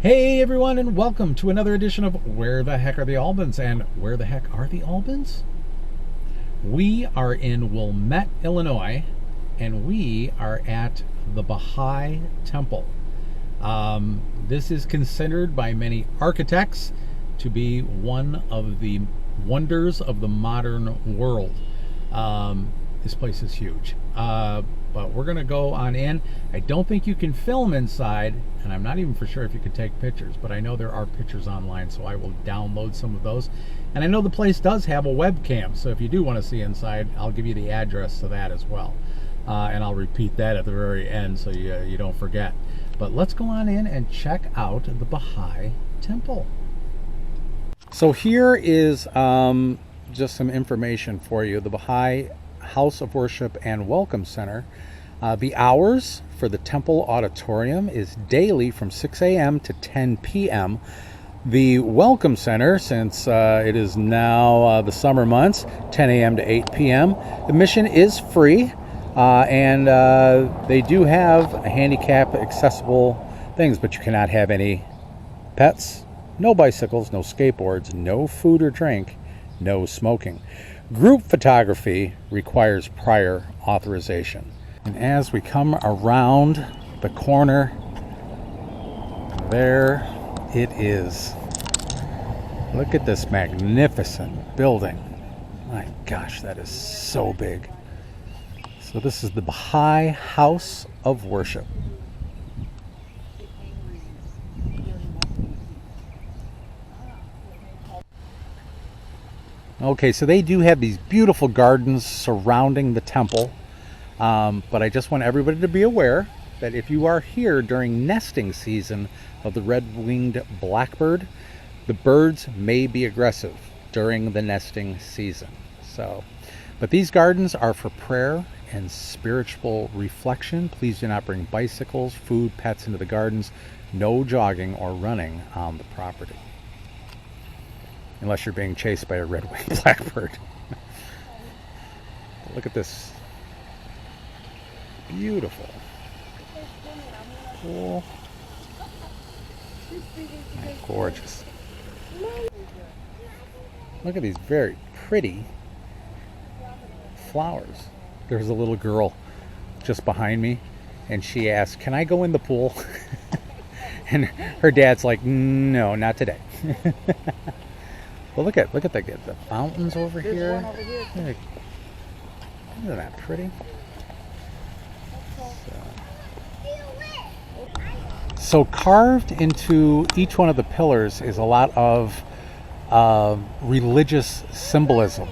Hey everyone, and welcome to another edition of Where the Heck Are the Albans? And where the heck are the Albans? We are in Wilmette, Illinois, and we are at the Baha'i Temple. This is considered by many architects to be one of the wonders of the modern world. This place is huge. But we're going to go on in. I don't think you can film inside, and I'm not even for sure if you can take pictures, but I know there are pictures online, so I will download some of those. And I know the place does have a webcam, so if you do want to see inside, I'll give you the address to that as well. And I'll repeat that at the very end so you don't forget. But let's go on in and check out the Baha'i Temple. So here is just some information for you. The Baha'i House of Worship and Welcome Center. The hours for the temple auditorium is daily from 6 a.m. to 10 p.m. The Welcome Center, since it is now the summer months, 10 a.m. to 8 p.m. Admission is free, and they do have handicap accessible things, but you cannot have any pets, no bicycles, no skateboards, no food or drink, no smoking. Group photography requires prior authorization. And as we come around the corner, there it is. Look at this magnificent building. My gosh, that is so big. So this is the Baha'i House of Worship. Okay, so they do have these beautiful gardens surrounding the temple, but I just want everybody to be aware that if you are here during nesting season of the red-winged blackbird, the birds may be aggressive during the nesting season. But these gardens are for prayer and spiritual reflection. Please do not bring bicycles, food, pets into the gardens. No jogging or running on the property, unless you're being chased by a red-winged blackbird. Look at this. Beautiful. Cool. Gorgeous. Look at these very pretty flowers. There's a little girl just behind me, and she asked, "Can I go in the pool?" And her dad's like, "No, not today." Well, look at the fountains over here. Isn't that pretty? So carved into each one of the pillars is a lot of religious symbolism.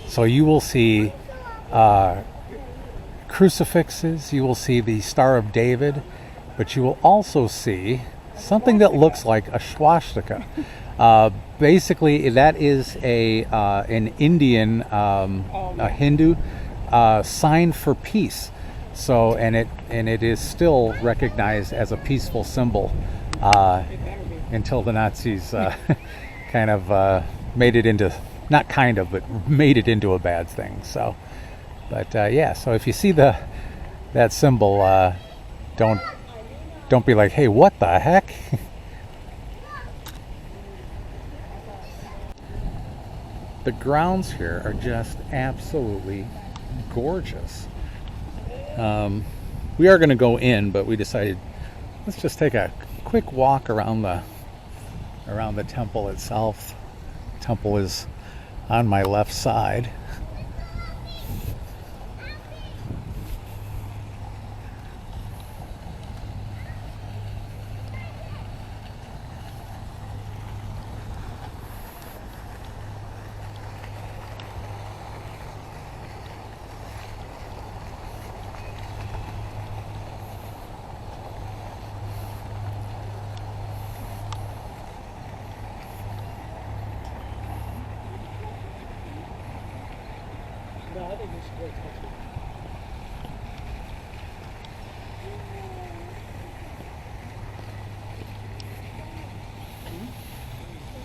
So you will see crucifixes, you will see the Star of David, but you will also see something that looks like a swastika. Basically, that is an Indian, a Hindu sign for peace. So, and it is still recognized as a peaceful symbol until the Nazis kind of made it into, not kind of, but made it into a bad thing. So, but yeah. So if you see that symbol, don't be like, "Hey, what the heck?" The grounds here are just absolutely gorgeous. We are going to go in, but we decided let's just take a quick walk around the temple itself. The temple is on my left side.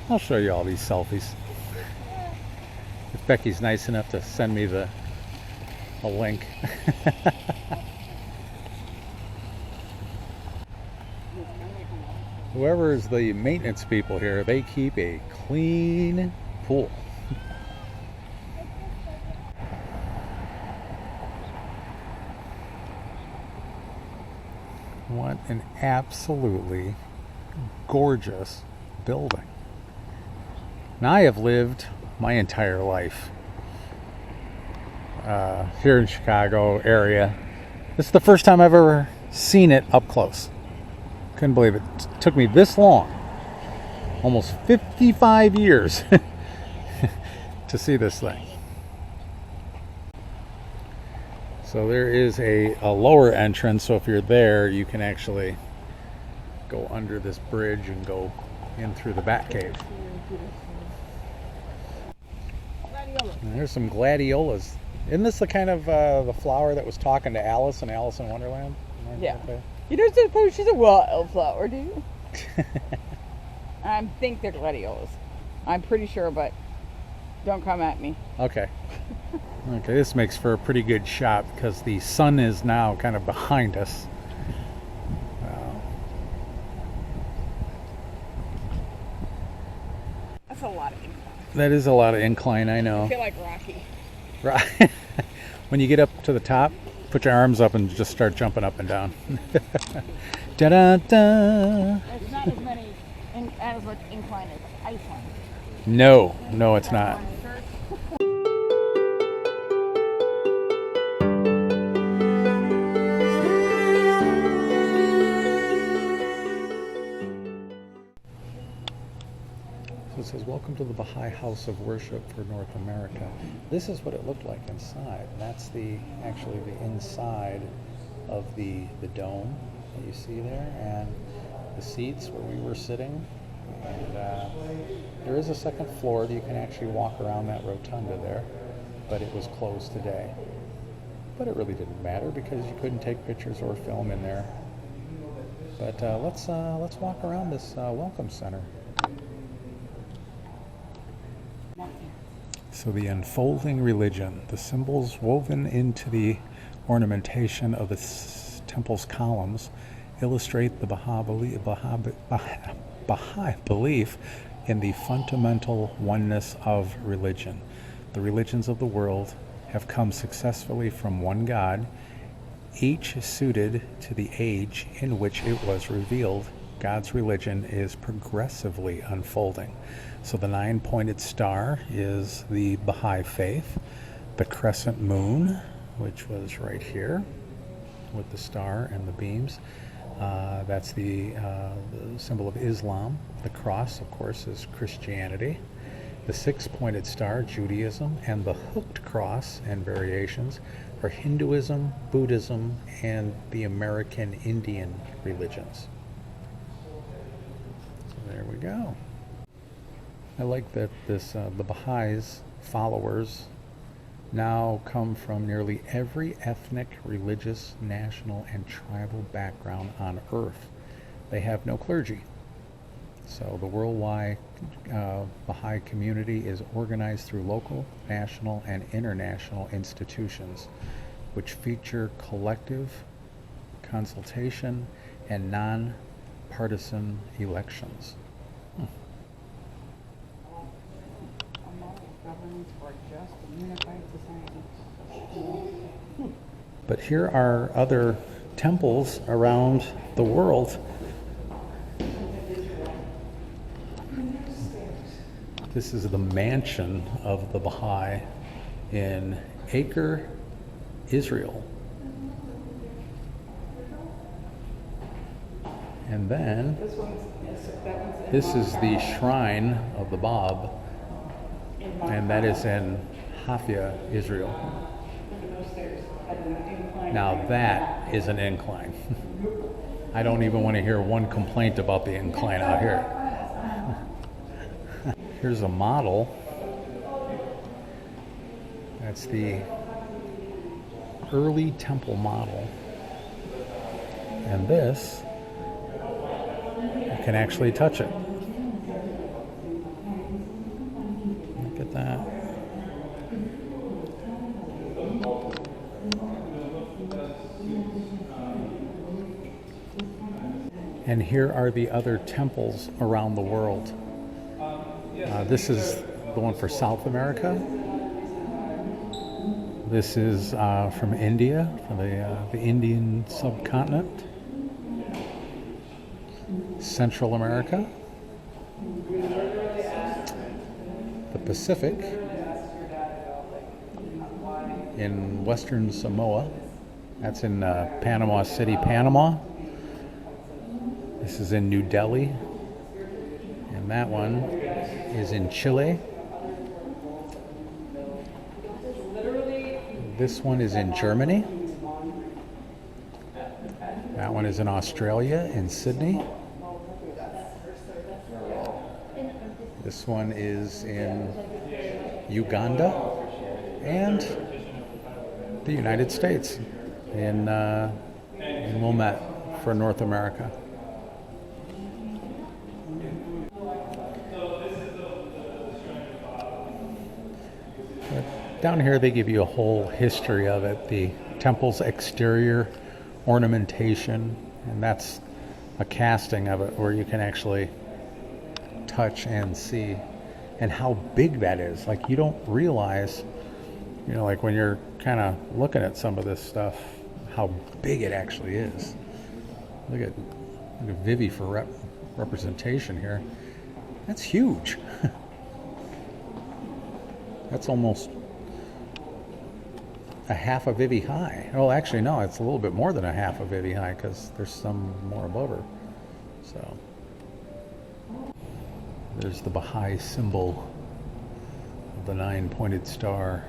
I'll show you all these selfies. If Becky's nice enough to send me a link. whoever is the maintenance people here, they keep a clean pool. What an absolutely gorgeous building. Now, I have lived my entire life here in Chicago area. This is the first time I've ever seen it up close. Couldn't believe it. It took me this long, almost 55 years, to see this thing. So there is a lower entrance, so if you're there, you can actually go under this bridge and go in through the bat cave. And there's some gladiolas. Isn't this the kind of the flower that was talking to Alice in Alice in Wonderland? Yeah. You don't suppose she's a wildflower, do you? I think they're gladiolas. I'm pretty sure, but don't come at me. Okay. Okay, this makes for a pretty good shot because the sun is now kind of behind us. That's a lot of incline. That is a lot of incline, I know. I feel like Rocky. Right. When you get up to the top, put your arms up and just start jumping up and down. Da-da-da. It's not as much incline as Iceland. No, it's not. So it says, welcome to the Baha'i House of Worship for North America. This is what it looked like inside. That's actually the inside of the dome that you see there, and the seats where we were sitting. And there is a second floor that you can actually walk around that rotunda there, but it was closed today. But it really didn't matter because you couldn't take pictures or film in there. But let's walk around this welcome center. So the unfolding religion, the symbols woven into the ornamentation of the temple's columns illustrate the Baha'i belief in the fundamental oneness of religion. The religions of the world have come successfully from one God, each suited to the age in which it was revealed. God's religion is progressively unfolding. So the 9-pointed star is the Baha'i faith. The crescent moon, which was right here with the star and the beams, that's the symbol of Islam. The cross, of course, is Christianity. The 6-pointed star, Judaism, and the hooked cross and variations are Hinduism, Buddhism, and the American Indian religions. So there we go. I like that the Baha'is followers now come from nearly every ethnic, religious, national, and tribal background on earth. They have no clergy. So the worldwide Baha'i community is organized through local, national, and international institutions, which feature collective consultation and non-partisan elections. But here are other temples around the world. This is the mansion of the Baha'i in Acre, Israel. And then this is the shrine of the Bab, and that is in Haifa, Israel. Now that is an incline. I don't even want to hear one complaint about the incline out here. Here's a model. That's the early temple model. And this, you can actually touch it. Look at that. And here are the other temples around the world. This is the one for South America. This is from India, from the Indian subcontinent. Central America. The Pacific. In Western Samoa. That's in Panama City, Panama. This is in New Delhi. And that one is in Chile. This one is in Germany. That one is in Australia, in Sydney. This one is in Uganda. And the United States, in Wilmette for North America. Down here they give you a whole history of it, the temple's exterior ornamentation, and that's a casting of it where you can actually touch and see, and how big that is. Like, you don't realize, you know, like when you're kind of looking at some of this stuff, how big it actually is. Look at Vivi for representation here. That's huge. That's almost a half a Vivi high. Well, actually, no, it's a little bit more than a half a Vivi high because there's some more above her. So there's the Baha'i symbol of the 9-pointed star.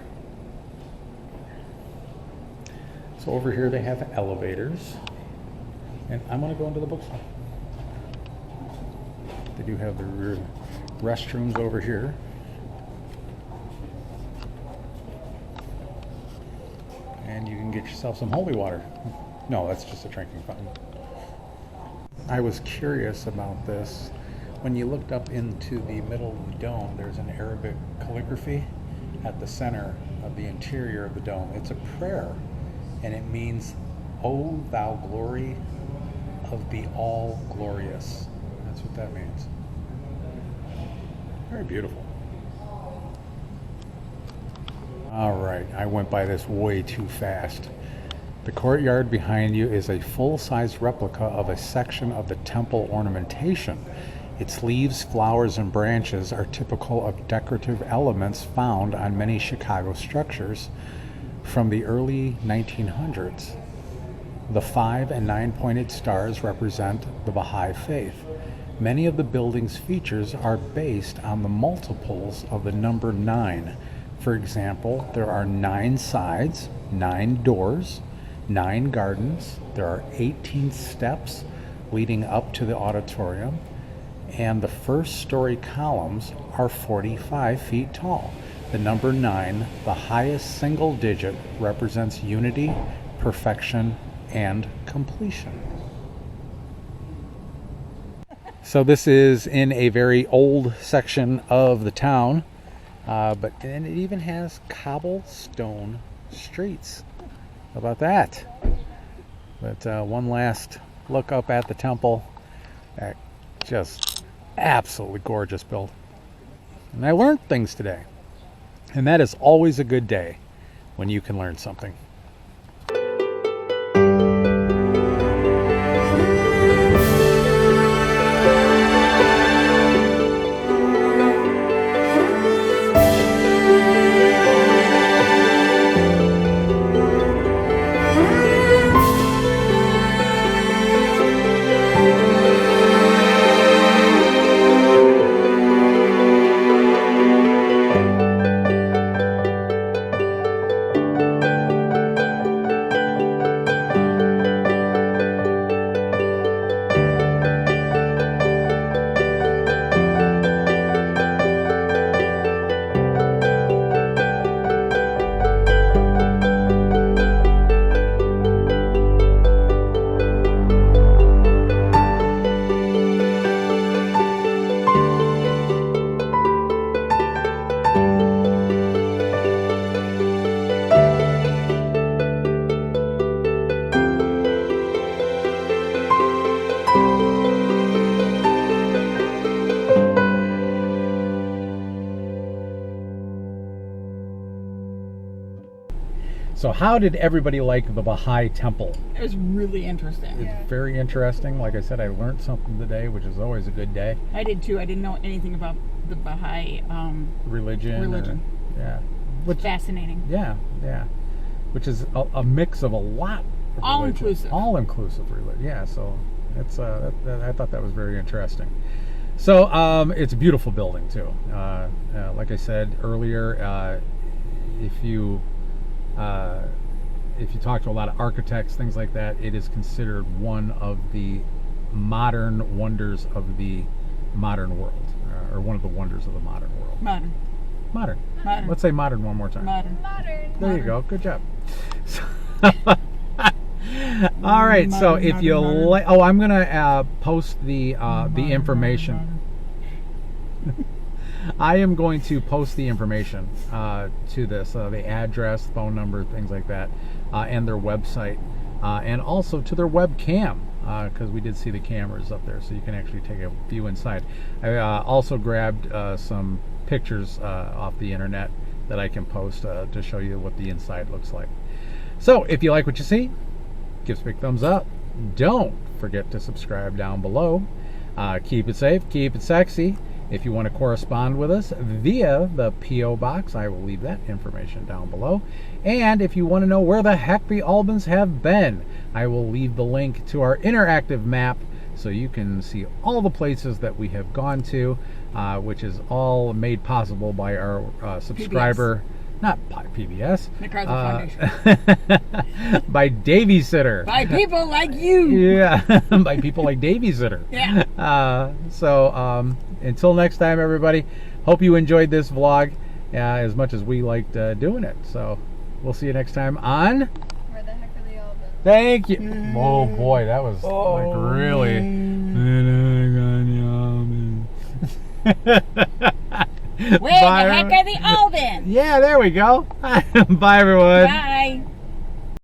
So over here they have elevators, and I'm going to go into the bookstore. They do have the restrooms over here. And you can get yourself some holy water. No, that's just a drinking fountain. I was curious about this. When you looked up into the middle of the dome, there's an Arabic calligraphy at the center of the interior of the dome. It's a prayer, and it means, "O thou glory of the all-glorious." That's what that means. Very beautiful. All right, I went by this way too fast. The courtyard behind you is a full-size replica of a section of the temple ornamentation. Its leaves, flowers, and branches are typical of decorative elements found on many Chicago structures from the early 1900s. The 5 and 9-pointed stars represent the Baha'i faith. Many of the building's features are based on the multiples of the number 9. For example, there are 9 sides, 9 doors, 9 gardens, there are 18 steps leading up to the auditorium, and the first-story columns are 45 feet tall. The number 9, the highest single digit, represents unity, perfection, and completion. So this is in a very old section of the town. And it even has cobblestone streets. How about that? But one last look up at the temple. That just absolutely gorgeous build. And I learned things today. And that is always a good day when you can learn something. So how did everybody like the Baha'i temple? It was really interesting. It's very interesting. Like I said, I learned something today, which is always a good day. I did too. I didn't know anything about the Baha'i Religion. Yeah. Which, fascinating. Yeah. Which is a mix of a lot of All-inclusive. All-inclusive religion. Yeah, so it's I thought that was very interesting. So it's a beautiful building too. Like I said earlier, if you talk to a lot of architects, things like that, it is considered one of the modern wonders of the modern world, or one of the wonders of the modern world. Modern. Let's say modern one more time. Modern. There you go. Good job. All right. So if you like, I'm gonna post the information. I am going to post the information to this, the address, phone number, things like that, and their website, and also to their webcam, because we did see the cameras up there, so you can actually take a view inside. I also grabbed some pictures off the internet that I can post to show you what the inside looks like. So if you like what you see, give us a big thumbs up. Don't forget to subscribe down below. Keep it safe, keep it sexy. If you want to correspond with us via the P.O. Box, I will leave that information down below. And if you want to know where the heck the Albans have been, I will leave the link to our interactive map so you can see all the places that we have gone to, which is all made possible by our subscriber, not PBS, Foundation. by Davy Sitter. By people like you. Yeah, by people like Davy Sitter. Yeah. So until next time, everybody, hope you enjoyed this vlog as much as we liked doing it. So we'll see you next time on Where the Heck Are the Albans? Thank you. Oh boy, that was like really. Where the heck are the Albans? Yeah, there we go. Bye, everyone. Bye.